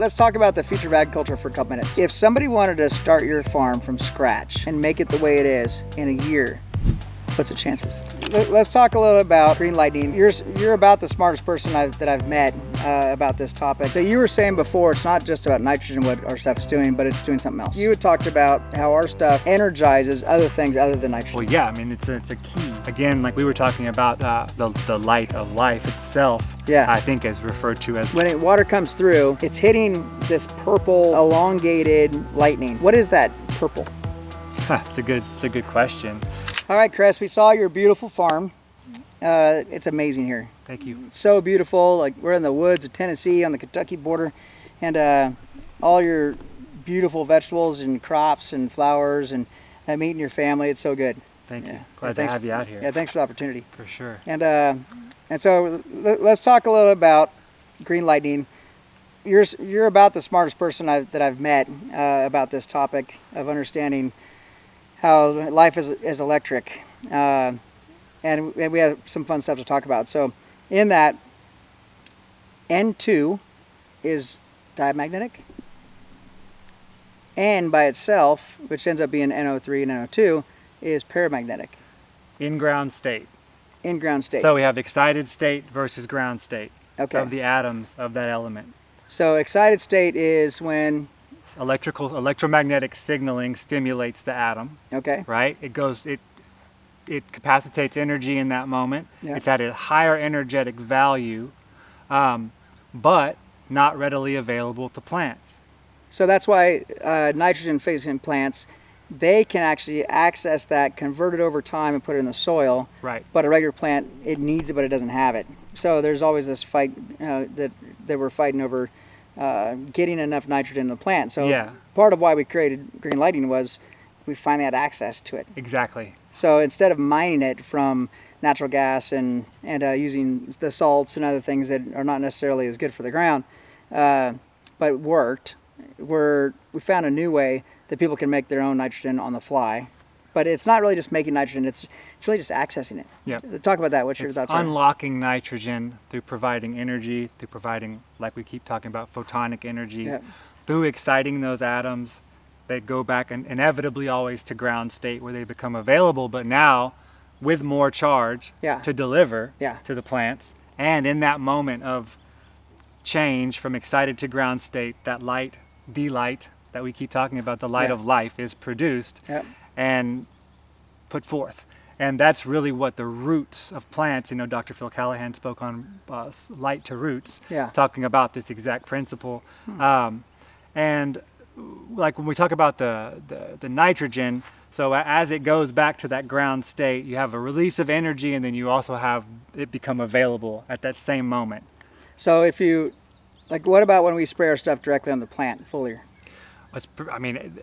Let's talk about the future of agriculture for a couple minutes. If somebody wanted to start your farm from scratch and make it the way it is in a year, what's the chances? Let's talk a little about Green Lightning. You're about the smartest person that I've met about this topic. So you were saying before, it's not just about nitrogen, what our stuff is doing, but it's doing something else. You had talked about how our stuff energizes other things other than nitrogen. Well, yeah, I mean, it's a key. Again, like we were talking about the light of life itself, yeah. I think is referred to as... When water comes through, it's hitting this purple elongated lightning. What is that purple? It's a good question. All right, Chris, we saw your beautiful farm. It's amazing here. Thank you. So beautiful. Like, we're in the woods of Tennessee on the Kentucky border, and all your beautiful vegetables and crops and flowers and meeting your family. It's so good. Thank you. Glad to have you out here. Yeah, thanks for the opportunity. For sure. And so let's talk a little about Green Lightning. You're about the smartest person that I've met about this topic of understanding how life is electric, and we have some fun stuff to talk about. So in that, N2 is diamagnetic, N by itself, which ends up being NO3 and NO2, is paramagnetic. In ground state. In ground state. So we have excited state versus ground state of the atoms of that element. So excited state is when electromagnetic signaling stimulates the atom. Okay. Right? It capacitates energy in that moment. Yeah. It's at a higher energetic value, but not readily available to plants. So that's why nitrogen-facing plants, they can actually access that, convert it over time, and put it in the soil. Right. But a regular plant, it needs it, but it doesn't have it. So there's always this fight that we're fighting over getting enough nitrogen in the plant. So yeah. Part of why we created Green Lightning was we finally had access to it. Exactly. So instead of mining it from natural gas and using the salts and other things that are not necessarily as good for the ground, but worked, we found a new way that people can make their own nitrogen on the fly. But it's not really just making nitrogen, it's really just accessing it. Yeah. Talk about that. What's your thoughts? Unlocking nitrogen through providing energy, through providing, like we keep talking about, photonic energy, through exciting those atoms that go back and inevitably always to ground state where they become available, but now with more charge to deliver to the plants. And in that moment of change from excited to ground state, that light, the light that we keep talking about, the light of life, is produced and put forth. And that's really what the roots of plants, Dr. Phil Callahan spoke on light to roots, talking about this exact principle. And like when we talk about the nitrogen, so as it goes back to that ground state, you have a release of energy, and then you also have it become available at that same moment. So if you, what about when we spray our stuff directly on the plant, foliar? I mean,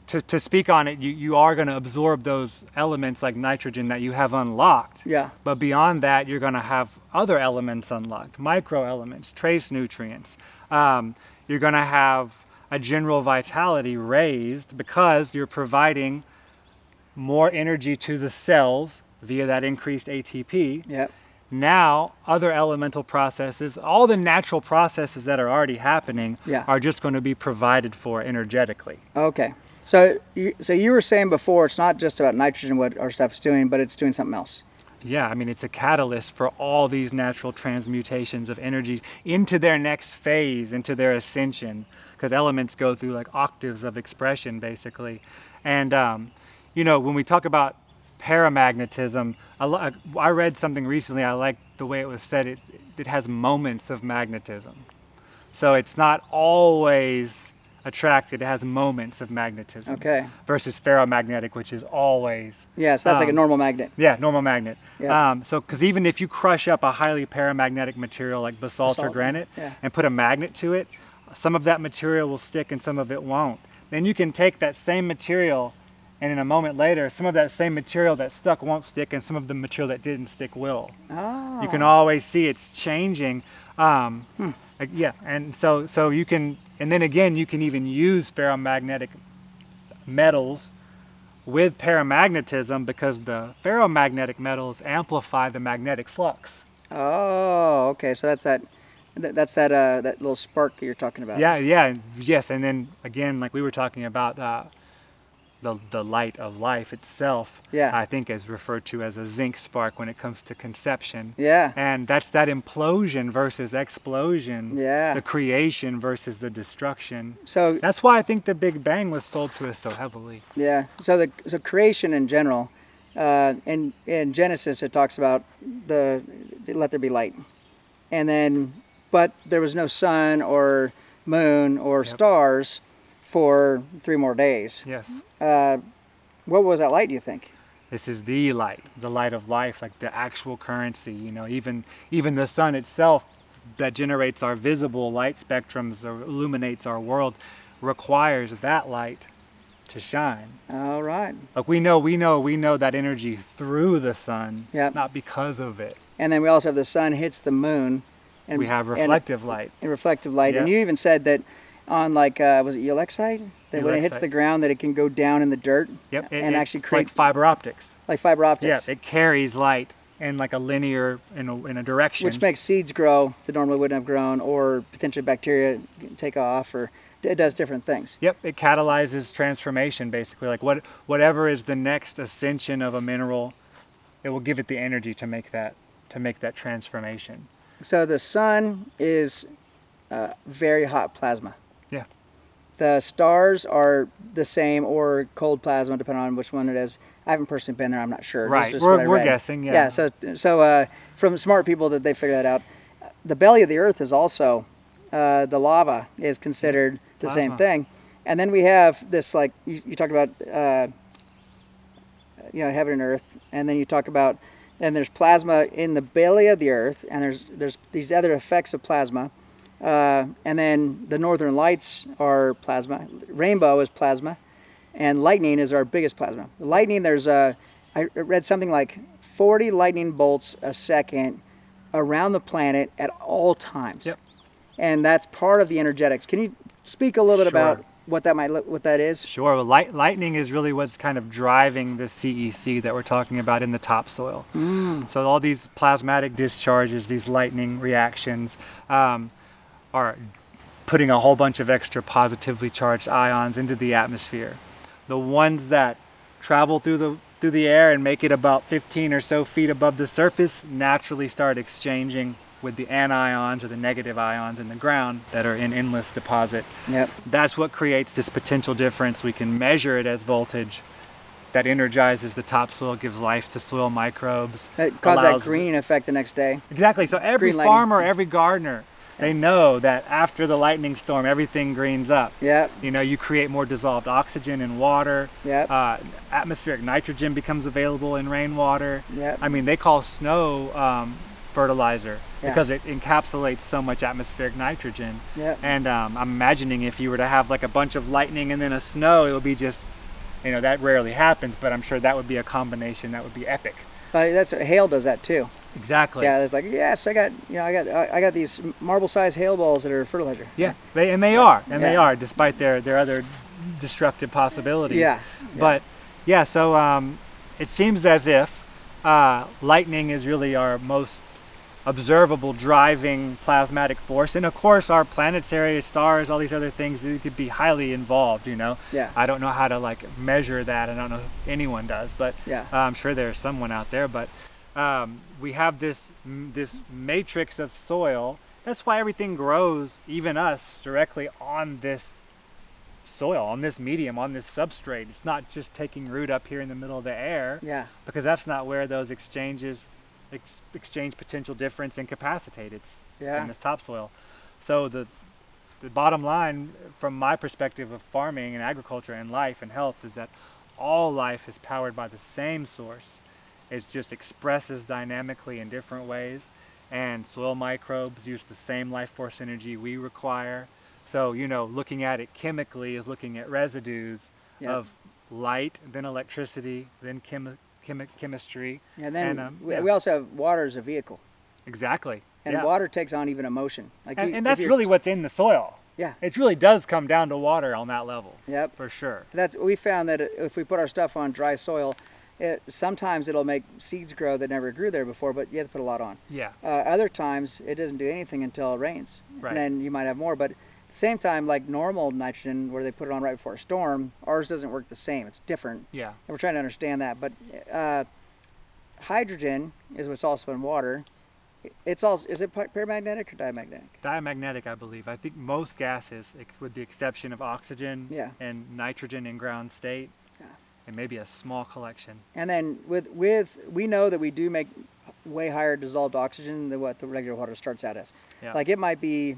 to speak on it, you are going to absorb those elements like nitrogen that you have unlocked. Yeah. But beyond that, you're going to have other elements unlocked, micro elements, trace nutrients. You're going to have a general vitality raised because you're providing more energy to the cells via that increased ATP. Yep. Now, other elemental processes, all the natural processes that are already happening are just going to be provided for energetically. Okay. So you were saying before, it's not just about nitrogen, what our stuff is doing, but it's doing something else. Yeah, I mean, it's a catalyst for all these natural transmutations of energy into their next phase, into their ascension, because elements go through like octaves of expression, basically. And, when we talk about paramagnetism, I read something recently, I like the way it was said, it has moments of magnetism. So it's not always attracted, it has moments of magnetism. Okay. Versus ferromagnetic, which is always. Yeah, so that's like a normal magnet. Yeah, normal magnet. Yeah. Because even if you crush up a highly paramagnetic material like basalt or granite and put a magnet to it, some of that material will stick and some of it won't. Then you can take that same material, and in a moment later, some of that same material that stuck won't stick, and some of the material that didn't stick will. Oh. You can always see it's changing. Yeah, and so you can, and then again, you can even use ferromagnetic metals with paramagnetism because the ferromagnetic metals amplify the magnetic flux. Oh, okay. So that's That's that little spark you're talking about. Yes. And then again, like we were talking about, the light of life itself, Yeah. I think is referred to as a zinc spark when it comes to conception. Yeah. And that's that implosion versus explosion. Yeah. The creation versus the destruction. So That's why I think the Big Bang was sold to us so heavily. yeah. So creation in general, in Genesis it talks about let there be light, and then but there was no sun or moon or stars for 3 more days. Yes. What was that light, do you think? This is the light of life, like the actual currency. You know, even the sun itself that generates our visible light spectrums or illuminates our world requires that light to shine. All right. Like we know that energy through the sun, Yep. not because of it. And then we also have the sun hits the moon, and We have reflective light. and reflective light. And Yep. you even said that on was it Ulexite? That when it hits Ulexite. the ground, that it can go down in the dirt. Yep. And actually it's create like fiber optics. like fiber optics. Yeah, it carries light in like a linear in a direction. Which makes seeds grow that normally wouldn't have grown, or potentially bacteria take off, or it does different things. Yep, it catalyzes transformation basically. Like whatever is the next ascension of a mineral, it will give it the energy to make that transformation. So the sun is very hot plasma. Yeah. The stars are the same or cold plasma, depending on which one it is. I haven't personally been there. I'm not sure. Right. Just what I We're read. guessing. Yeah. Yeah. So from smart people that they figure that out, the belly of the Earth is also the lava is considered the same Plasma. thing, and then we have this like you talked about heaven and earth, and then you talk about and there's plasma in the belly of the Earth, and there's these other effects of plasma. And then the northern lights are plasma. Rainbow is plasma, and lightning is our biggest plasma. Lightning, I read something like 40 lightning bolts a second around the planet at all times. Yep. And that's part of the energetics. Can you speak a little bit Sure. about what that is? Sure. Well, lightning is really what's kind of driving the CEC that we're talking about in the topsoil. So all these plasmatic discharges, these lightning reactions, are putting a whole bunch of extra positively charged ions into the atmosphere. The ones that travel through the air and make it about 15 or so feet above the surface naturally start exchanging with the anions or the negative ions in the ground that are in endless deposit. Yep. That's what creates this potential difference. We can measure it as voltage that energizes the topsoil, gives life to soil microbes. That causes that allows- green effect the next day. Exactly. So every Green lightning. farmer, every gardener, they know that after the lightning storm, everything greens up. Yep. You know, you create more dissolved oxygen in water. Yep. Atmospheric nitrogen becomes available in rainwater. Yep. I mean, they call snow fertilizer Yeah. because it encapsulates so much atmospheric nitrogen. Yep. And I'm imagining if you were to have like a bunch of lightning and then a snow, it would be just, that rarely happens, but I'm sure that would be a combination that would be epic. That's hail does that too. Exactly. Yeah, it's like yes, I got these marble-sized hail balls that are fertilizer. Yeah, they are, they Yeah. are, despite their other destructive possibilities. Yeah. But yeah, so it seems as if lightning is really our most observable driving plasmatic force, and of course our planetary stars, all these other things, they could be highly involved. Yeah. I don't know how to like measure that. I don't know if anyone does, but Yeah. I'm sure there's someone out there. But we have this matrix of soil. That's why everything grows, even us, directly on this soil, on this medium, on this substrate. It's not just taking root up here in the middle of the air, Yeah. because that's not where those exchange potential difference incapacitate. It's Yeah. in this topsoil. So the bottom line from my perspective of farming and agriculture and life and health is that all life is powered by the same source. It just expresses dynamically in different ways, and soil microbes use the same life force energy we require. So, looking at it chemically is looking at residues Yeah. of light, then electricity, then chemistry. And then yeah. we also have water as a vehicle, Exactly. and yeah. water takes on even emotion. Like And that's really what's in the soil. Yeah. It really does come down to water on that level. Yep. For sure. We found that if we put our stuff on dry soil, sometimes it'll make seeds grow that never grew there before, but you have to put a lot on. Yeah. Other times it doesn't do anything until it rains, Right. and then you might have more. But at the same time, like normal nitrogen, where they put it on right before a storm, ours doesn't work the same. It's different. Yeah. And we're trying to understand that. But hydrogen is what's also in water. It's also, is it paramagnetic or diamagnetic? Diamagnetic, I believe. I think most gases, with the exception of oxygen Yeah. and nitrogen in ground state, Yeah. and maybe a small collection. And then with we know that we do make way higher dissolved oxygen than what the regular water starts out as. Yeah. Like it might be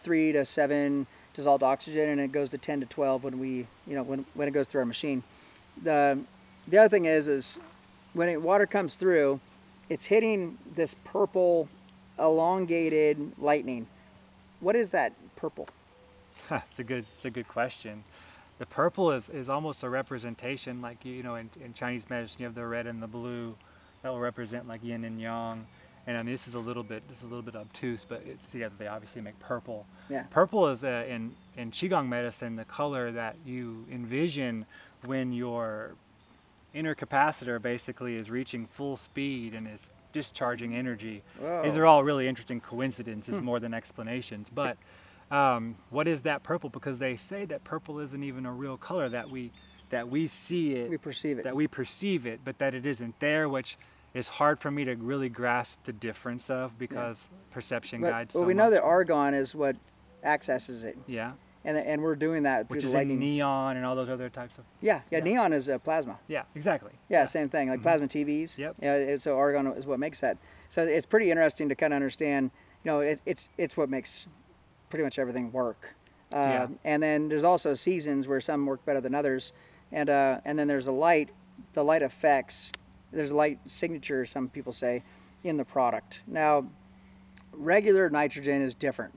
3 to 7 dissolved oxygen, and it goes to 10 to 12 when we when it goes through our machine. The other thing is when water comes through, it's hitting this purple elongated lightning. What is that purple? It's a good question. The purple is almost a representation, like in Chinese medicine you have the red and the blue that will represent like yin and yang. And I mean this is a little bit obtuse, but together they obviously make purple. Yeah. Purple is in Qigong medicine the color that you envision when your inner capacitor basically is reaching full speed and is discharging energy. Whoa. These are all really interesting coincidences more than explanations. But what is that purple? Because they say that purple isn't even a real color, that we see it, We perceive it. that we perceive it, but that it isn't there, which is hard for me to really grasp the difference of, because perception guides so Well, we know much. that argon is what accesses it, Yeah, and we're doing that through which the is lightning. in neon and all those other types of. Yeah, Yeah. neon is plasma. Yeah, exactly. Yeah, same thing, like plasma TVs. Yep. Yeah, so argon is what makes that. So it's pretty interesting to kind of understand. It's what makes pretty much everything work. Yeah. And then there's also seasons where some work better than others, and then there's the light effects. There's a light signature, some people say, in the product. Now, regular nitrogen is different.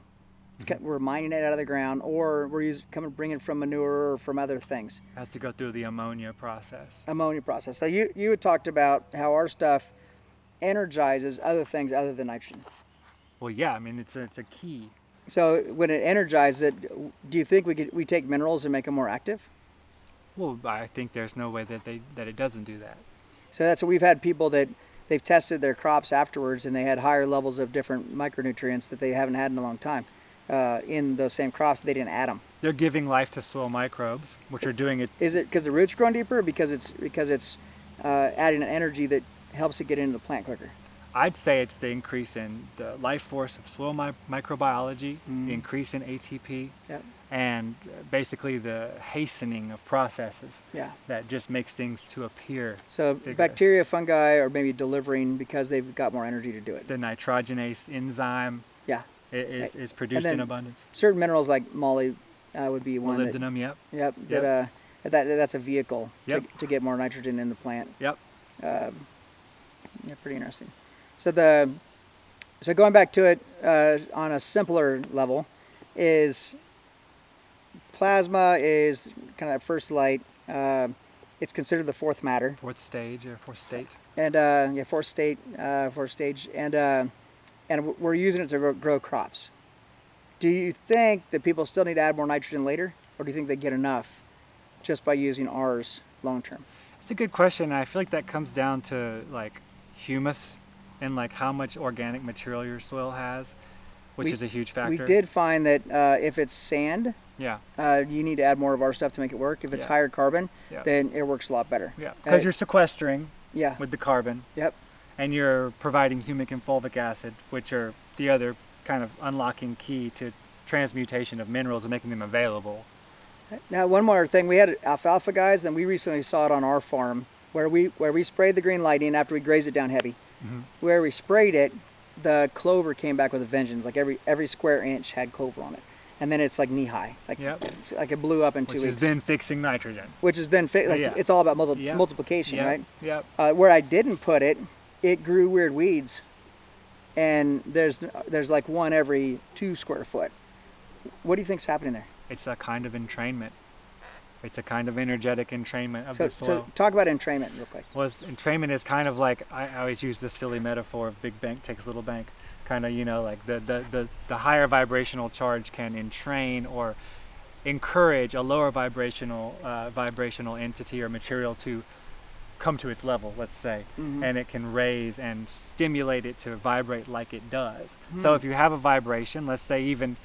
We're mining it out of the ground, or we're bringing it from manure or from other things. Has to go through the ammonia process. Ammonia process. So you had talked about how our stuff energizes other things other than nitrogen. Well, yeah, I mean it's a key. So when it energizes it, do you think we take minerals and make them more active? Well, I think there's no way that it doesn't do that. So that's what we've had people that they've tested their crops afterwards, and they had higher levels of different micronutrients that they haven't had in a long time in those same crops. They didn't add them. They're giving life to soil microbes, which are doing it. Is it because the roots growing deeper, or because it's adding an energy that helps it get into the plant quicker? I'd say it's the increase in the life force of soil microbiology, the increase in ATP, Yep. and basically the hastening of processes Yeah. that just makes things to appear. So vigorous. bacteria, fungi are maybe delivering because they've got more energy to do it. The nitrogenase enzyme Yeah. is produced then in abundance. Certain minerals like moly would be one that, Molybdenum, yep. yep, Yep. that's a vehicle Yep. to get more nitrogen in the plant. Yep. Yeah, pretty interesting. So going back to it on a simpler level, is plasma is kind of that first light. It's considered the fourth matter, Fourth stage or fourth state. and fourth stage, and we're using it to grow crops. Do you think that people still need to add more nitrogen later, or do you think they get enough just by using ours long term? It's a good question. I feel like that comes down to like humus and like how much organic material your soil has, which is a huge factor. We did find that if it's sand, Yeah. you need to add more of our stuff to make it work. If it's Yeah. higher carbon, Yeah. then it works a lot better. Yeah. Because you're sequestering Yeah. with the carbon, Yep. and you're providing humic and fulvic acid, which are the other kind of unlocking key to transmutation of minerals and making them available. Now, one more thing. We had alfalfa guys, then we recently saw it on our farm where we sprayed the green lightning after we grazed it down heavy. Mm-hmm. Where we sprayed it, the clover came back with a vengeance. Like every square inch had clover on it, and then it's like knee high. Like it blew up in 2 Which weeks. is then fixing nitrogen. Which is then Yeah. it's all about Yep. multiplication, Yep. right? Yep. Where I didn't put it, it grew weird weeds, and there's like one every 2 square foot. What do you think's happening there? It's a kind of entrainment. It's a kind of energetic entrainment of the soil. So talk about entrainment real quick. Entrainment is kind of like, I always use this silly metaphor of big bank takes little bank. Kind of, like the higher vibrational charge can entrain or encourage a lower vibrational entity or material to come to its level, let's say, and it can raise and stimulate it to vibrate like it does. So if you have a vibration, let's say even,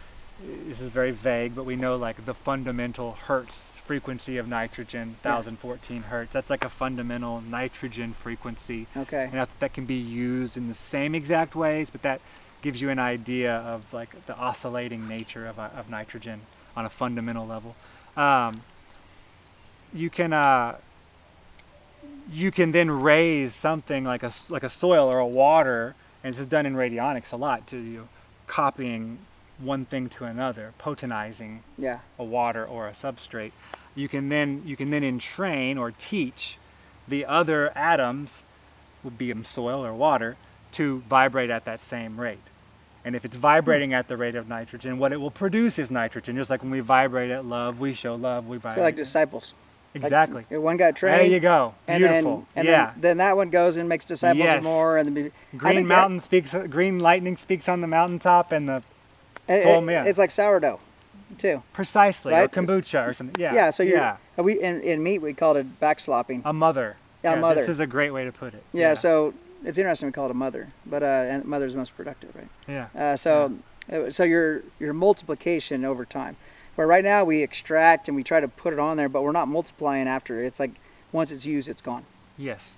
this is very vague, but we know like the fundamental hertz frequency of nitrogen, 1014 hertz, that's like a fundamental nitrogen frequency. Okay. And that can be used in the same exact ways, but that gives you an idea of like the oscillating nature of nitrogen on a fundamental level. You can then raise something like a soil or a water, and this is done in radionics a lot, to copying one thing to another, potenizing a water or a substrate. You can then entrain or teach the other atoms, would be in soil or water, to vibrate at that same rate. And if it's vibrating at the rate of nitrogen, what it will produce is nitrogen. Just like when we vibrate at love, we show love, we vibrate. So like disciples. Exactly. Like one got trained. There you go. Beautiful. And then that one goes and makes disciples more. And then Green lightning speaks on the mountaintop, and the soul. It's like sourdough, too. Precisely. Right? Or kombucha or something. Yeah. Yeah. So in meat we called it backslopping. A mother. Yeah, a mother. This is a great way to put it. Yeah. So it's interesting we call it a mother, but and mother's most productive, right? Yeah. So your multiplication over time. Where right now we extract and we try to put it on there, but we're not multiplying after. It's like once it's used, it's gone. Yes.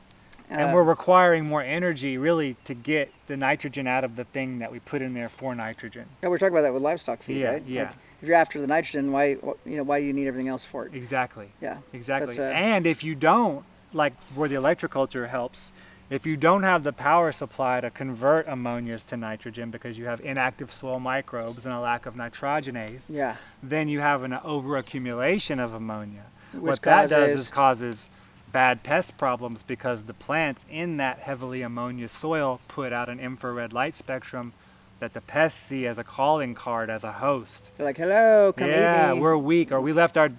And we're requiring more energy really to get the nitrogen out of the thing that we put in there for nitrogen. Yeah, we're talking about that with livestock feed, right? Yeah. Like if you're after the nitrogen, why do you need everything else for it? Exactly. Yeah. Exactly. And if you don't, like where the electroculture helps, if you don't have the power supply to convert ammonias to nitrogen because you have inactive soil microbes and a lack of nitrogenase, then you have an overaccumulation of ammonia. What that does is causes bad pest problems because the plants in that heavily ammonia soil put out an infrared light spectrum that the pests see as a calling card, as a host. They're like, hello, come eat me. Yeah, we're weak, or we left our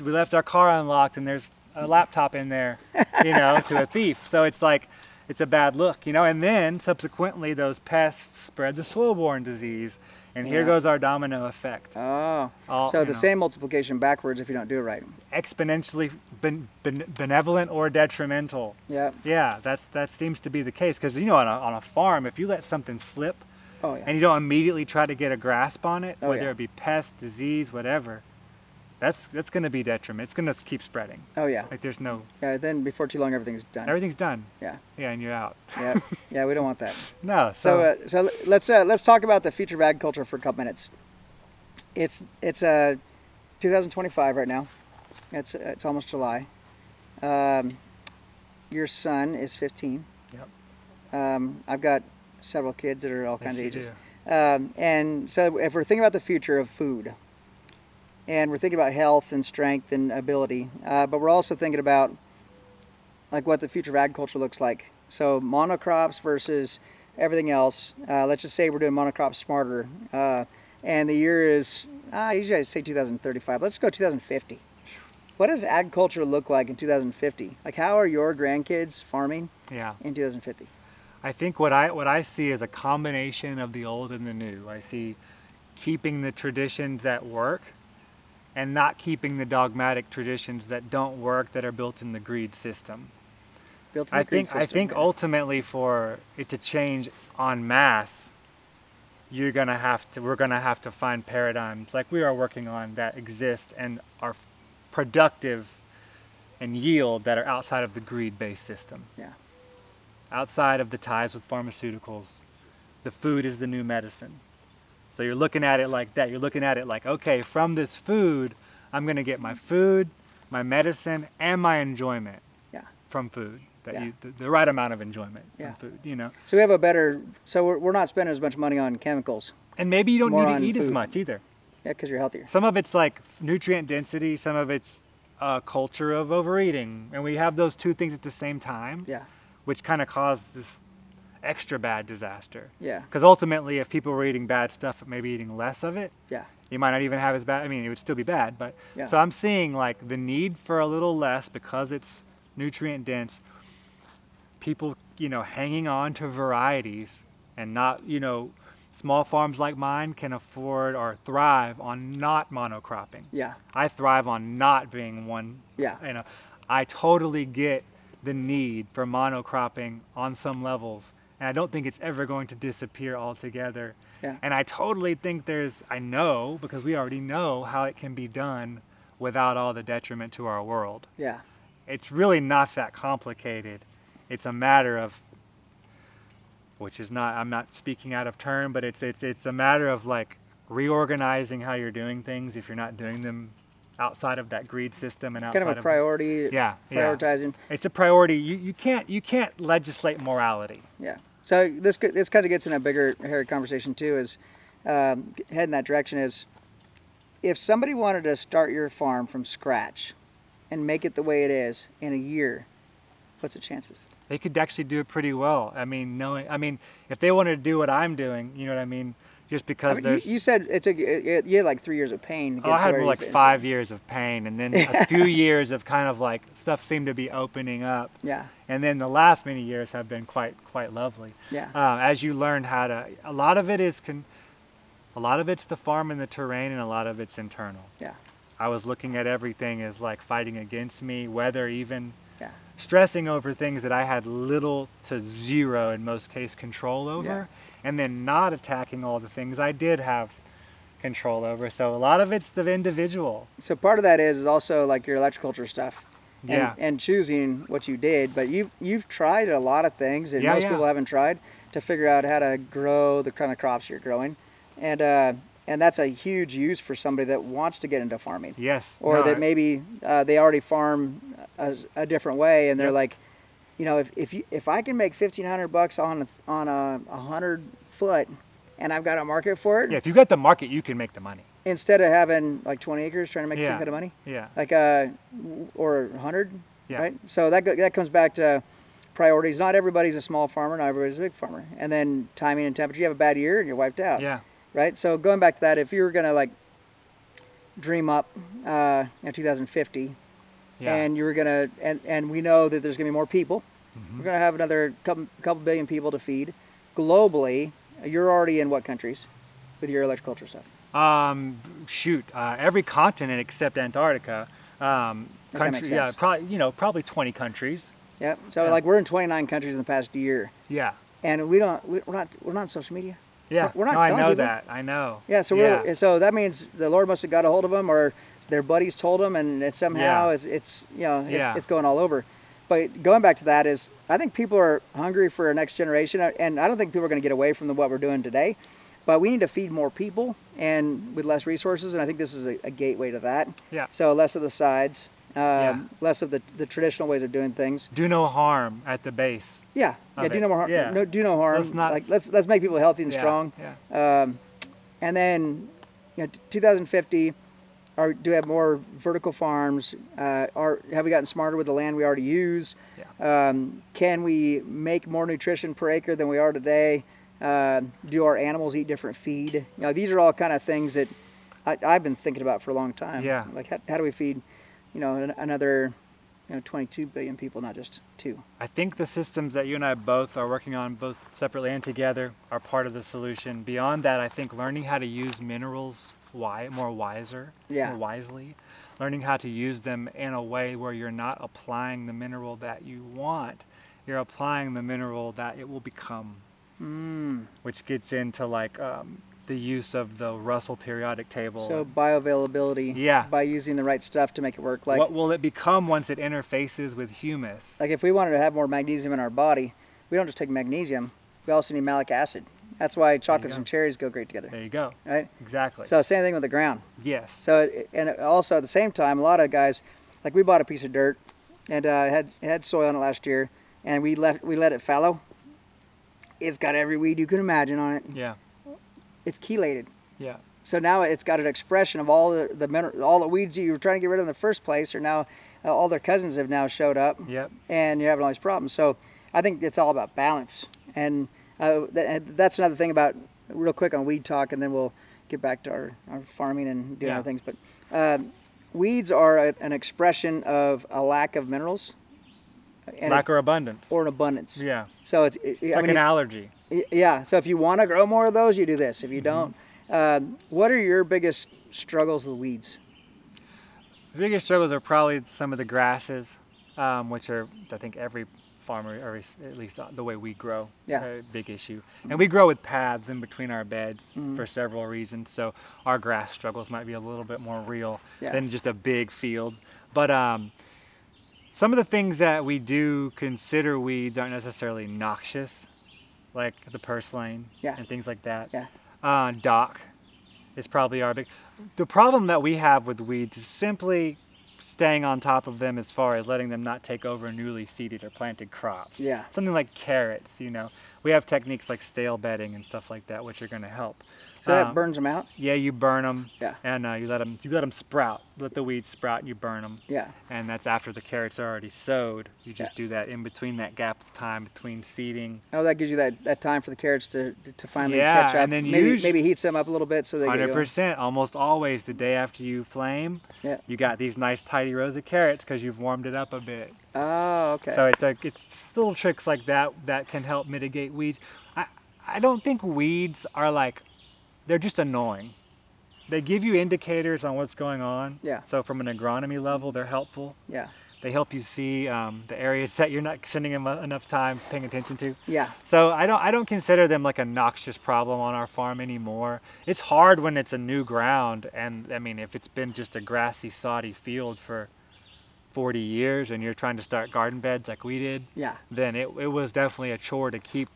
car unlocked and there's a laptop in there, to a thief. So it's like, it's a bad look, and then subsequently those pests spread the soil-borne disease, and here goes our domino effect. Oh, so the same multiplication backwards if you don't do it right. Exponentially benevolent or detrimental. Yeah. Yeah, that seems to be the case, because on a farm, if you let something slip, and you don't immediately try to get a grasp on it, whether it be pest, disease, whatever, that's going to be detriment. It's going to keep spreading. Oh yeah. Like there's no. Yeah. Then before too long, everything's done. Everything's done. Yeah. Yeah, and you're out. Yeah. Yeah. We don't want that. No. So let's talk about the future of agriculture for a couple minutes. It's 2025 right now. It's almost July. Your son is 15. Yep. I've got several kids that are all kinds of ages. Do. And so if we're thinking about the future of food, and we're thinking about health and strength and ability, but we're also thinking about like what the future of agriculture looks like. So monocrops versus everything else. Let's just say we're doing monocrops smarter, and the year is usually I say 2035. Let's go 2050. What does agriculture look like in 2050? Like how are your grandkids farming in 2050? I think what I see is a combination of the old and the new. I see keeping the traditions that work and not keeping the dogmatic traditions that don't work, that are built in the greed system. I think ultimately for it to change en masse, we're gonna have to find paradigms like we are working on that exist and are productive and yield, that are outside of the greed-based system. Yeah. Outside of the ties with pharmaceuticals. The food is the new medicine. So you're looking at it like that. You're looking at it like, okay, from this food, I'm going to get my food, my medicine, and my enjoyment from food. The right amount of enjoyment from food, So we have so we're not spending as much money on chemicals. And maybe you don't need to eat as much either. Yeah, because you're healthier. Some of it's like nutrient density, some of it's a culture of overeating. And we have those two things at the same time, which kind of cause this extra bad disaster. Yeah. Because ultimately, if people were eating bad stuff, maybe eating less of it, you might not even have as bad. I mean, it would still be bad, but so I'm seeing like the need for a little less because it's nutrient dense. People, hanging on to varieties and not, small farms like mine can afford or thrive on not monocropping. Yeah. I thrive on not being one. Yeah. I totally get the need for monocropping on some levels. And I don't think it's ever going to disappear altogether. Yeah. And I totally think I know, because we already know how it can be done without all the detriment to our world. Yeah. It's really not that complicated. It's a matter of, which is not, I'm not speaking out of turn, but it's a matter of like reorganizing how you're doing things if you're not doing them outside of that greed system and outside Kind of a priority. Yeah. Prioritizing. It's a priority. You can't legislate morality. Yeah. So this kind of gets in a bigger, hairy conversation too. Is head in that direction. Is if somebody wanted to start your farm from scratch and make it the way it is in a year, what's the chances? They could actually do it pretty well. I mean, if they wanted to do what I'm doing, you know what I mean? Just because there's... You said you had like 3 years of pain. I had more like 5 years of pain, and then a few years of kind of like stuff seemed to be opening up. Yeah. And then the last many years have been quite lovely. Yeah. As you learn how to, a lot of it's the farm and the terrain, and a lot of it's internal. Yeah. I was looking at everything as like fighting against me, weather even. Yeah. Stressing over things that I had little to zero in most cases control over, and then not attacking all the things I did have control over. So a lot of it's the individual. So part of that is also like your electroculture stuff. Yeah. And choosing what you did, but you've tried a lot of things that most people haven't tried to figure out how to grow the kind of crops you're growing, and that's a huge use for somebody that wants to get into farming. Yes. Or that maybe they already farm a different way, and they're like, you know, if I can make $1,500 on a 100-foot, and I've got a market for it. Yeah, if you've got the market, you can make the money. Instead of having like 20 acres trying to make some kind of money. Yeah. Like or 100. Yeah. Right. So that comes back to priorities. Not everybody's a small farmer. Not everybody's a big farmer. And then timing and temperature. You have a bad year and you're wiped out. Yeah. Right. So going back to that, if you were gonna like dream up, 2050, and you were gonna, and we know that there's gonna be more people. Mm-hmm. We're gonna have another couple billion people to feed globally. You're already in what countries with your electroculture stuff? Every continent except Antarctica. Country, yeah, probably 20 countries. Yeah. So like we're in 29 countries in the past year. Yeah. And we're not on social media. Yeah. We're not. No, I know people. that. I know. Yeah. So so that means the Lord must have got a hold of them, or their buddies told them, and it somehow it's going all over. But going back to that is, I think people are hungry for a next generation, and I don't think people are going to get away from what we're doing today. But we need to feed more people and with less resources, and I think this is a gateway to that. Yeah. So less of the sides, less of the traditional ways of doing things. Do no harm at the base. Yeah. Yeah. Do no more harm. Yeah. Do no harm. Let's make people healthy and strong. Yeah. And then, 2050. Do we have more vertical farms? Have we gotten smarter with the land we already use? Yeah. Can we make more nutrition per acre than we are today? Do our animals eat different feed? These are all kind of things that I've been thinking about for a long time. Yeah. Like how do we feed, another, 22 billion people, not just 2? I think the systems that you and I both are working on, both separately and together, are part of the solution. Beyond that, I think learning how to use minerals more wisely, learning how to use them in a way where you're not applying the mineral that you want, you're applying the mineral that it will become, which gets into like the use of the Russell periodic table. So bioavailability, by using the right stuff to make it work. Like, what will it become once it interfaces with humus? Like if we wanted to have more magnesium in our body, we don't just take magnesium, we also need malic acid. That's why chocolates and cherries go great together. There you go. Right? Exactly. So same thing with the ground. Yes. So, and also at the same time, a lot of guys, like we bought a piece of dirt and had soil on it last year, and we let it fallow. It's got every weed you can imagine on it. Yeah. It's chelated. Yeah. So now it's got an expression of all the weeds you were trying to get rid of in the first place, are now all their cousins have now showed up. Yep. And you're having all these problems. So I think it's all about balance. And that's another thing about, real quick on weed talk, and then we'll get back to our farming and doing other things. But weeds are an expression of a lack of minerals. Lack or abundance. Or an abundance. Yeah. So it's like an allergy. Yeah. So if you want to grow more of those, you do this. If you don't, what are your biggest struggles with weeds? The biggest struggles are probably some of the grasses. which are, I think, every farmer, or at least the way we grow, Yeah. a big issue. And we grow with paths in between our beds Mhm. for several reasons, so our grass struggles might be a little bit more real Yeah. than just a big field. But some of the things that we do consider weeds aren't necessarily noxious, like the purslane Yeah. and things like that. Yeah. Dock is probably our big. The problem that we have with weeds is simply staying on top of them as far as letting them not take over newly seeded or planted crops. Yeah. Something like carrots, we have techniques like stale bedding and stuff like that, which are going to help. So that burns them out? Yeah, you burn them. Yeah. And you let them sprout. Let the weeds sprout and you burn them. Yeah. And that's after the carrots are already sowed. You just Yeah. do that in between that gap of time between seeding. Oh, that gives you that time for the carrots to finally Yeah, catch up. and then maybe heats them up a little bit so they get going. 100%, almost always the day after you flame, Yeah. you got these nice tidy rows of carrots because you've warmed it up a bit. Oh, okay. So it's little tricks like that that can help mitigate weeds. I don't think weeds are they're just annoying. They give you indicators on what's going on. Yeah. So from an agronomy level, they're helpful. Yeah. They help you see the areas that you're not spending enough time paying attention to. Yeah. So I don't consider them like a noxious problem on our farm anymore. It's hard when it's a new ground, and I mean, if it's been just a grassy, soddy field for 40 years and you're trying to start garden beds like we did, Yeah. then it was definitely a chore to keep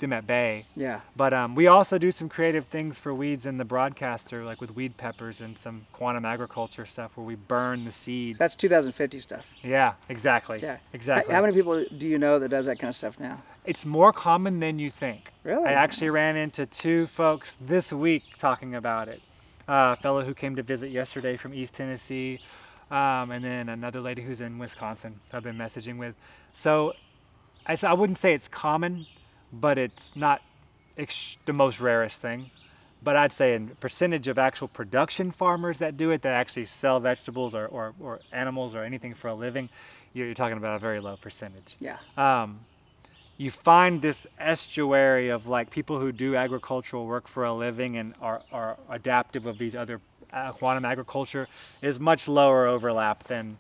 them at bay. Yeah. But we also do some creative things for weeds in the broadcaster, like with weed peppers and some quantum agriculture stuff where we burn the seeds. That's 2050 stuff. Yeah, exactly. Yeah. Exactly. How many people do you know that does that kind of stuff now? It's more common than you think. Really? I actually ran into 2 folks this week talking about it. A fellow who came to visit yesterday from East Tennessee, and then another lady who's in Wisconsin I've been messaging with. So I wouldn't say it's common, but it's not the most rarest thing. But I'd say a percentage of actual production farmers that do it, that actually sell vegetables or animals or anything for a living, you're talking about a very low percentage. Yeah. You find this estuary of people who do agricultural work for a living and are adaptive of these other quantum agriculture is much lower overlap than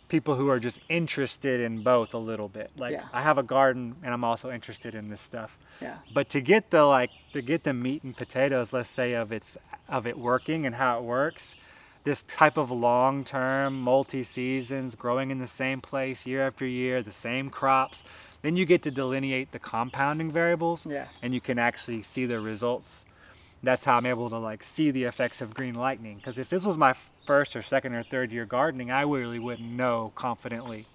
people who are just interested in both a little bit. Yeah. I have a garden and I'm also interested in this stuff. Yeah. But to get the meat and potatoes, let's say, of it working and how it works, this type of long-term multi-seasons growing in the same place year after year, the same crops, then you get to delineate the compounding variables. Yeah. And you can actually see the results. That's how I'm able to see the effects of green lightning. Because if this was my first or second or third year gardening, I really wouldn't know confidently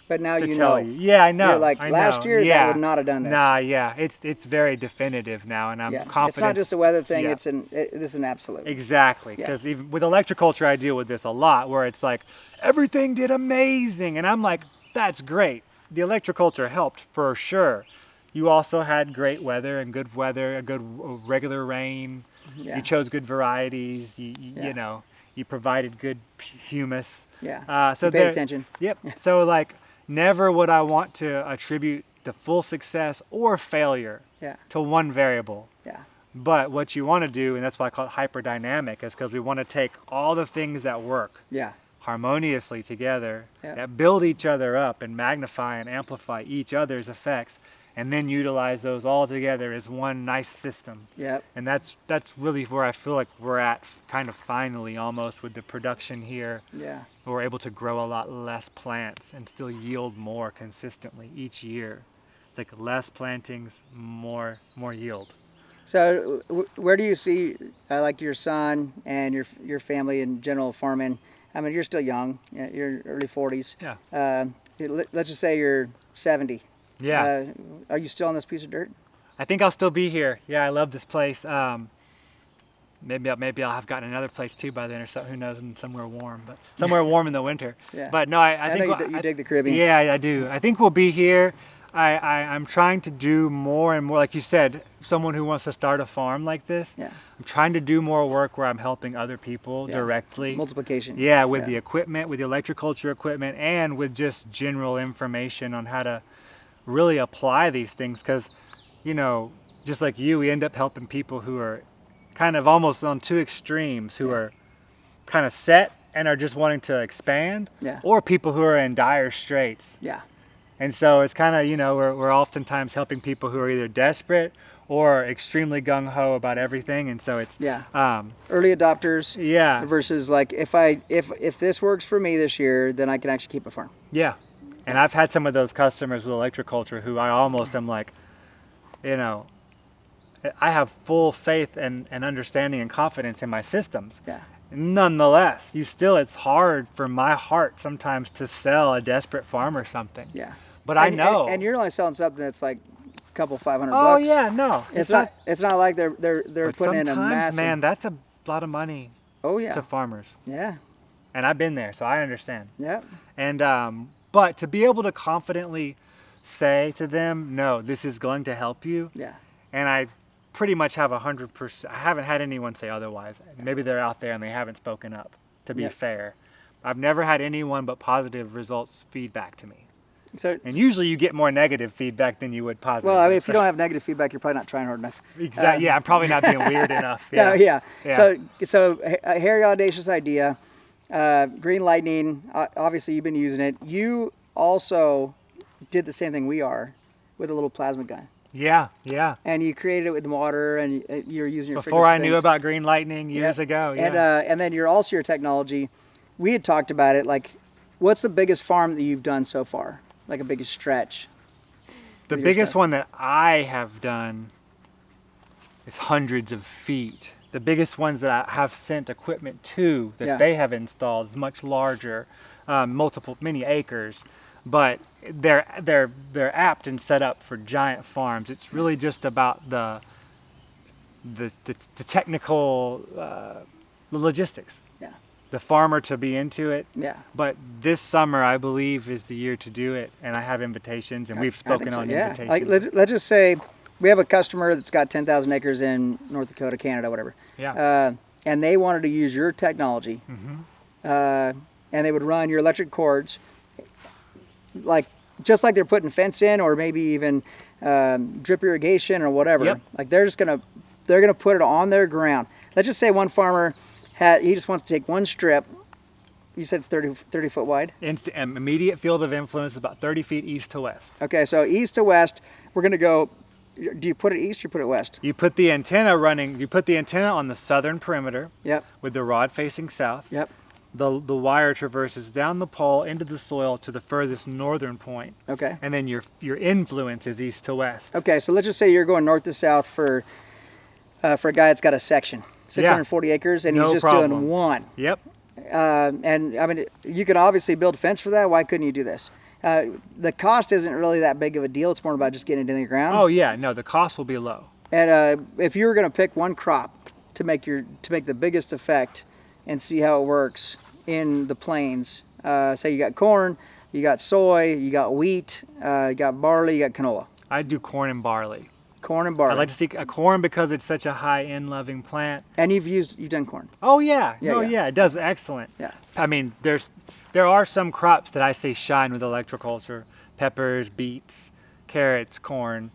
But now to you tell know. you. Yeah, I know. You're like, I last know. year Yeah. that would not have done this. Nah, yeah, it's very definitive now, and I'm Yeah. confident. It's not just a weather thing. Yeah. This is an absolute. Exactly, Yeah. because even with electroculture, I deal with this a lot, where it's like everything did amazing, and I'm like, that's great. The electroculture helped for sure. You also had great weather and good weather, a good regular rain. Yeah. You chose good varieties. Yeah. You provided good humus. Yeah. So You paid there- attention. Yep. So never would I want to attribute the full success or failure Yeah. to one variable. Yeah. But what you want to do, and that's why I call it hyperdynamic, is because we want to take all the things that work Yeah. harmoniously together, Yeah. that build each other up and magnify and amplify each other's effects, and then utilize those all together as one nice system. Yep. And that's really where I feel like we're at kind of finally almost with the production here. Yeah. We're able to grow a lot less plants and still yield more consistently each year. It's like less plantings, more yield. So where do you see your son and your family in general farming? I mean, you're still young. You're early 40s. Yeah. Let's just say you're 70. Yeah. Are you still on this piece of dirt? I think I'll still be here. Yeah, I love this place. Maybe I'll have gotten another place too by then, or something. Who knows? And somewhere warm, but somewhere warm in the winter. Yeah. But no, I think know you dig the Caribbean. Yeah, I do. I think we'll be here. I'm trying to do more and more, like you said, someone who wants to start a farm like this. Yeah. I'm trying to do more work where I'm helping other people Yeah. directly. Multiplication. Yeah, with Yeah. the equipment, with the electroculture equipment, and with just general information on how to really apply these things. Because, just like you, we end up helping people who are kind of almost on two extremes, who Yeah. are kind of set and are just wanting to expand, Yeah. or people who are in dire straits. Yeah. And so it's kind of, you know, we're oftentimes helping people who are either desperate or extremely gung-ho about everything. And so it's, Yeah. um, Early adopters yeah, versus like if this works for me this year, then I can actually keep a farm. yeah. And I've had some of those customers with electroculture who I almost am like, you know, I have full faith and understanding and confidence in my systems. Yeah. Nonetheless, it's hard for my heart sometimes to sell a desperate farmer something. Yeah. But I know. And you're only selling something that's like a couple $500. Oh yeah, no. It's not like they're but putting in a sometimes, massive. man, that's a lot of money Oh yeah. to farmers. Yeah. And I've been there, so I understand. Yeah. And but to be able to confidently say to them, no, this is going to help you. Yeah. And I pretty much have 100%. I haven't had anyone say otherwise. Maybe they're out there and they haven't spoken up, to be Yep. fair. I've never had anyone but positive results feedback to me. So And usually you get more negative feedback than you would positive. well, I mean, if you don't have negative feedback, you're probably not trying hard enough. Exactly. Yeah, I'm probably not being weird enough. Yeah. Yeah. Yeah. So a hairy audacious idea, Green Lightning. Obviously, you've been using it. You also did the same thing we are with a little plasma gun, Yeah. Yeah. and you created it with water, and you're using your Before fingers I for knew things. about Green Lightning years Yep. ago. Yeah. And then your technology. We had talked about it. Like, what's the biggest farm that you've done so far? Like a biggest stretch. The with your biggest stuff? one that I have done is hundreds of feet. The biggest ones that I have sent equipment to that Yeah. they have installed is much larger, many acres, but they're apt and set up for giant farms. It's really just about the technical, the logistics. Yeah. The farmer to be into it. Yeah. But this summer, I believe, is the year to do it, and I have invitations, and we've I spoken think so, on yeah. invitations. Like let's just say we have a customer that's got 10,000 acres in North Dakota, Canada, whatever. Yeah. And they wanted to use your technology, and they would run your electric cords, like just like they're putting fence in, or maybe even drip irrigation or whatever. Yep. Like they're gonna put it on their ground. Let's just say one farmer he just wants to take one strip. You said it's 30 foot wide. Immediate field of influence is about 30 feet east to west. Okay, so east to west, we're gonna go. Do you put it east or put it west? You put the antenna on the southern perimeter Yep. with the rod facing south. Yep. The wire traverses down the pole into the soil to the furthest northern point, Okay. and then your influence is east to west. Okay, so let's just say you're going north to south for a guy that's got a section, 640 acres, and No he's just problem. doing one. Yep. And I mean, you could obviously build a fence for that. Why couldn't you do this? The cost isn't really that big of a deal. It's more about just getting it in the ground. Oh yeah, no, the cost will be low. And if you were going to pick one crop to make the biggest effect and see how it works in the plains, say you got corn, you got soy, you got wheat, you got barley, you got canola. I do corn and barley. Corn and barley. I like to see a corn because it's such a high end loving plant. And you've done corn. Oh yeah, Yeah, yeah. it does excellent. Yeah. I mean, there are some crops that I say shine with electroculture: peppers, beets, carrots, corn.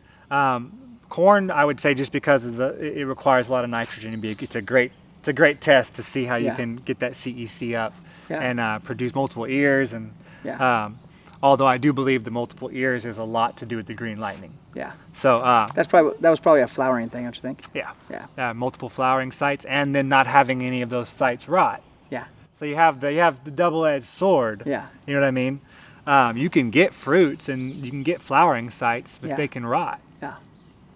Corn, I would say, just because of it requires a lot of nitrogen. It's a great test to see how you Yeah. can get that CEC up Yeah. and produce multiple ears. And Yeah. although I do believe the multiple ears has a lot to do with the Green Lightning. Yeah. So That was probably a flowering thing, don't you think? yeah, Yeah. multiple flowering sites, and then not having any of those sites rot. Yeah. So you have the double-edged sword. Yeah. You know what I mean? You can get fruits and you can get flowering sites, but Yeah. they can rot. Yeah.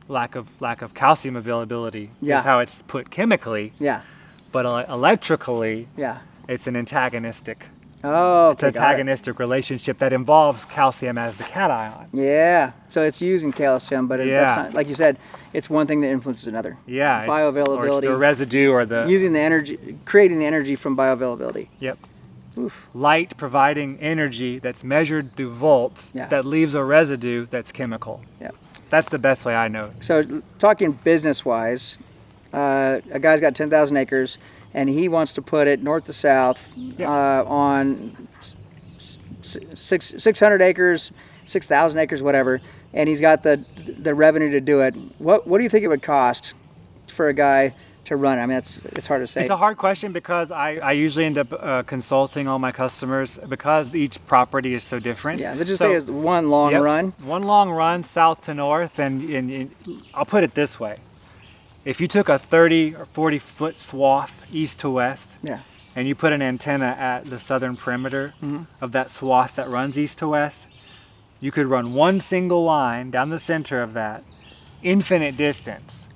Lack of calcium availability Yeah. is how it's put chemically, Yeah. but electrically, Yeah. it's an antagonistic. Oh, It's an okay, got it. antagonistic relationship that involves calcium as the cation. Yeah. So it's using calcium, but Yeah. that's not, like you said, it's one thing that influences another. Yeah. Or it's Bioavailability. the residue or the Using the energy, creating the energy from bioavailability. Yep. Oof. Light providing energy that's measured through volts Yeah. that leaves a residue that's chemical. Yeah. That's the best way I know. So talking business-wise, a guy's got 10,000 acres, and he wants to put it north to south on 600 acres, 6,000 acres, whatever, and he's got the revenue to do it. What do you think it would cost for a guy to run? I mean, it's hard to say. It's a hard question because I usually end up consulting all my customers because each property is so different. Yeah, let's just say it's one long run. One long run south to north, and I'll put it this way. If you took a 30 or 40 foot swath east to west, yeah, and you put an antenna at the southern perimeter of that swath that runs east to west, you could run one single line down the center of that, infinite distance.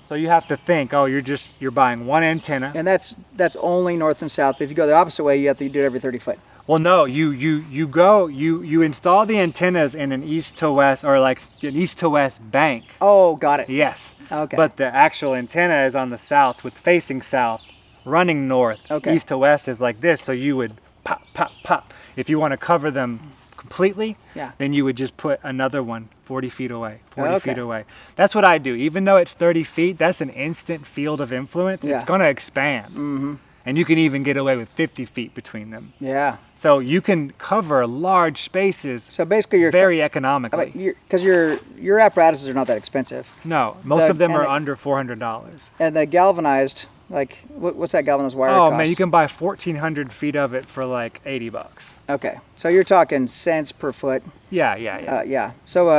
So you have to think, oh, you're buying one antenna. And that's only north and south. But if you go the opposite way, you have to do it every 30 foot. Well, no, you install the antennas in an east to west, or like an east to west bank. Oh, got it. Yes. Okay. But the actual antenna is on the south with facing south, running north. Okay. East to west is like this, so you would pop, pop, pop. If you want to cover them completely, then you would just put another one 40 feet away, 40 feet away. That's what I do. Even though it's 30 feet, that's an instant field of influence. It's going to expand. And you can even get away with 50 feet between them. Yeah. So you can cover large spaces. So basically, you're very economically. Because your apparatuses are not that expensive. No, most of them are under $400. And the galvanized, like, what's that galvanized wire cost? Oh man, you can buy 1,400 feet of it for like $80. Okay, so you're talking cents per foot. Yeah. So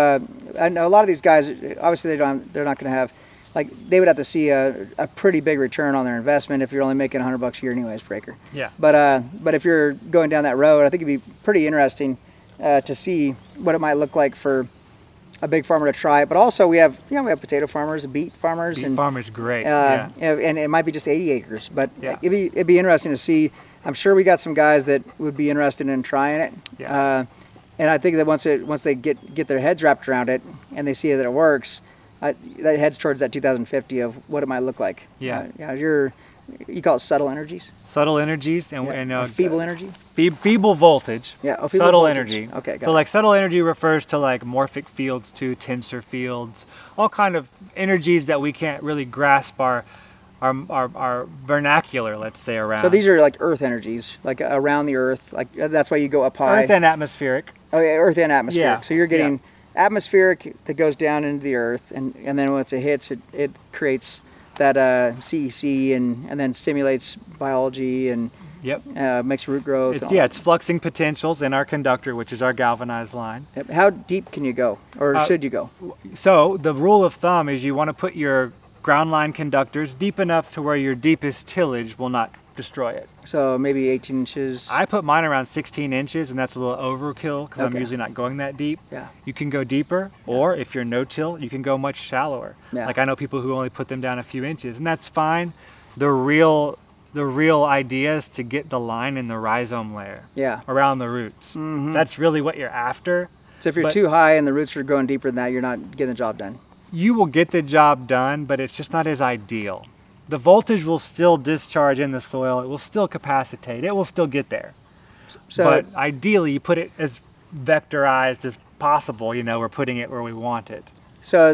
I know a lot of these guys, obviously they're not going to have, like, they would have to see a pretty big return on their investment if you're only making $100 a year anyways, breaker. Yeah. But if you're going down that road, I think it'd be pretty interesting to see what it might look like for a big farmer to try it. But also we have potato farmers, beet farmers. Beet farmers, great. And it might be just 80 acres, but it'd be interesting to see. I'm sure we got some guys that would be interested in trying it. Yeah. And I think that once they get their heads wrapped around it and they see that it works, that heads towards that 2050 of what it might look like. Yeah. You call it subtle energies? Subtle energies and feeble energy? Feeble voltage. Yeah. Feeble subtle voltage. Energy. Okay. So like subtle energy refers to like morphic fields too, tensor fields, all kind of energies that we can't really grasp our vernacular, let's say, around. So these are like earth energies, like around the earth, like that's why you go up high. Earth and atmospheric. Oh yeah, earth and atmospheric. Yeah. So you're getting atmospheric that goes down into the earth, and then once it hits, it creates that CEC and then stimulates biology and makes root growth. It's fluxing potentials in our conductor, which is our galvanized line. Yep. How deep can you go, or should you go? So the rule of thumb is you want to put your ground line conductors deep enough to where your deepest tillage will not destroy it. So maybe 18 inches. I put mine around 16 inches, and that's a little overkill because I'm usually not going that deep. Yeah. You can go deeper, or if you're no-till, you can go much shallower. Yeah. Like I know people who only put them down a few inches, and that's fine. The real idea is to get the line in the rhizome layer. Yeah. Around the roots. Mm-hmm. That's really what you're after. So if you're too high and the roots are growing deeper than that, you're not getting the job done. You will get the job done, but it's just not as ideal. The voltage will still discharge in the soil. It will still capacitate. It will still get there. But ideally, you put it as vectorized as possible. We're putting it where we want it. So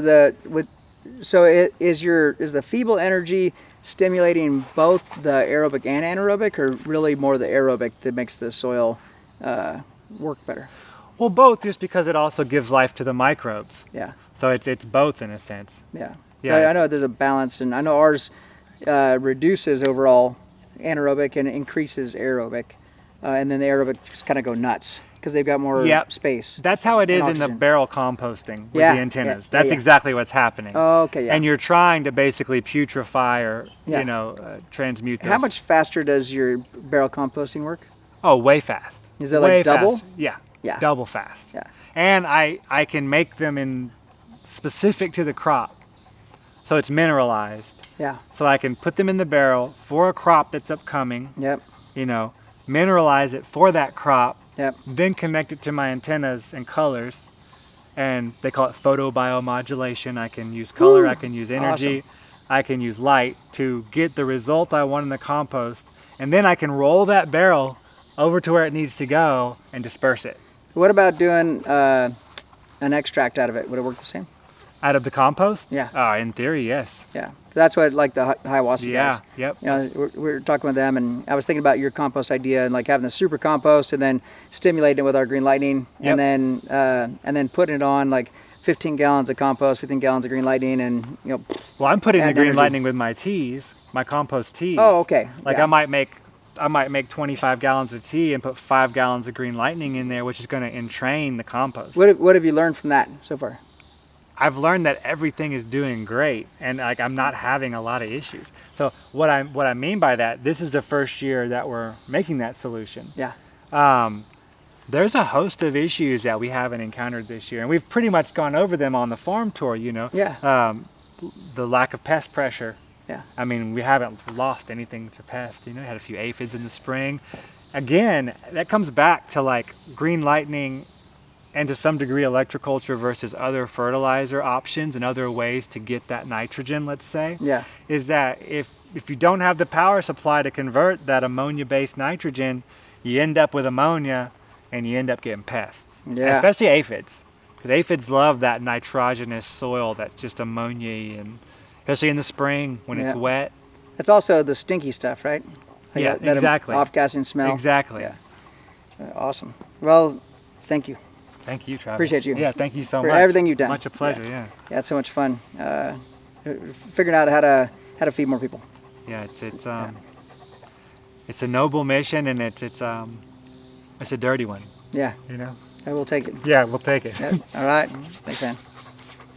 is the feeble energy stimulating both the aerobic and anaerobic, or really more the aerobic that makes the soil work better? Well, both, just because it also gives life to the microbes. Yeah. So it's both in a sense. Yeah. Yeah. So I know there's a balance, and I know ours reduces overall anaerobic and increases aerobic, and then the aerobic just kind of go nuts because they've got more space. That's how it is in the barrel composting with the antennas. That's exactly what's happening. Oh, okay. Yeah. And you're trying to basically putrefy or transmute those. How much faster does your barrel composting work? Oh, way fast. Is that like double? Fast. Yeah. Yeah. Double fast. Yeah. And I can make them in specific to the crop. So it's mineralized. Yeah. So I can put them in the barrel for a crop that's upcoming. Yep. Mineralize it for that crop. Yep. Then connect it to my antennas and colors. And they call it photobiomodulation. I can use color, I can use energy, awesome. I can use light to get the result I want in the compost. And then I can roll that barrel over to where it needs to go and disperse it. What about doing an extract out of it? Would it work the same? Out of the compost? Yeah. Oh, in theory, yes. Yeah. That's what like the Hiawassee does. Yep. We're talking with them, and I was thinking about your compost idea and like having the super compost and then stimulating it with our Green Lightning, and then putting it on like 15 gallons of compost, 15 gallons of Green Lightning, and Well, I'm putting the Green Lightning with my teas, my compost teas. Oh, okay. Like Yeah. I might make 25 gallons of tea and put 5 gallons of Green Lightning in there, which is going to entrain the compost. What have you learned from that so far? I've learned that everything is doing great, and like I'm not having a lot of issues. So what I mean by that, this is the first year that we're making that solution. Yeah. There's a host of issues that we haven't encountered this year, and we've pretty much gone over them on the farm tour. Yeah. The lack of pest pressure. Yeah. I mean, we haven't lost anything to pest. You know, had a few aphids in the spring. Again, that comes back to like Green Lightning and to some degree electroculture versus other fertilizer options and other ways to get that nitrogen, let's say. Yeah. Is that if you don't have the power supply to convert that ammonia-based nitrogen, you end up with ammonia and you end up getting pests. Yeah. Especially aphids. Because aphids love that nitrogenous soil that's just ammonia, and especially in the spring when it's wet. It's also the stinky stuff, right? Like Yeah, that exactly. Off-gassing smell. Exactly. Yeah. Awesome. Well, thank you. Thank you, Travis. Appreciate you. Yeah, thank you so For much. everything you've done. Much a pleasure, yeah. Yeah, it's so much fun. Figuring out how to feed more people. Yeah, it's a noble mission, and it's a dirty one, Yeah, you know? I will take it. Yeah, we'll take it. Yeah. All right. Thanks, man.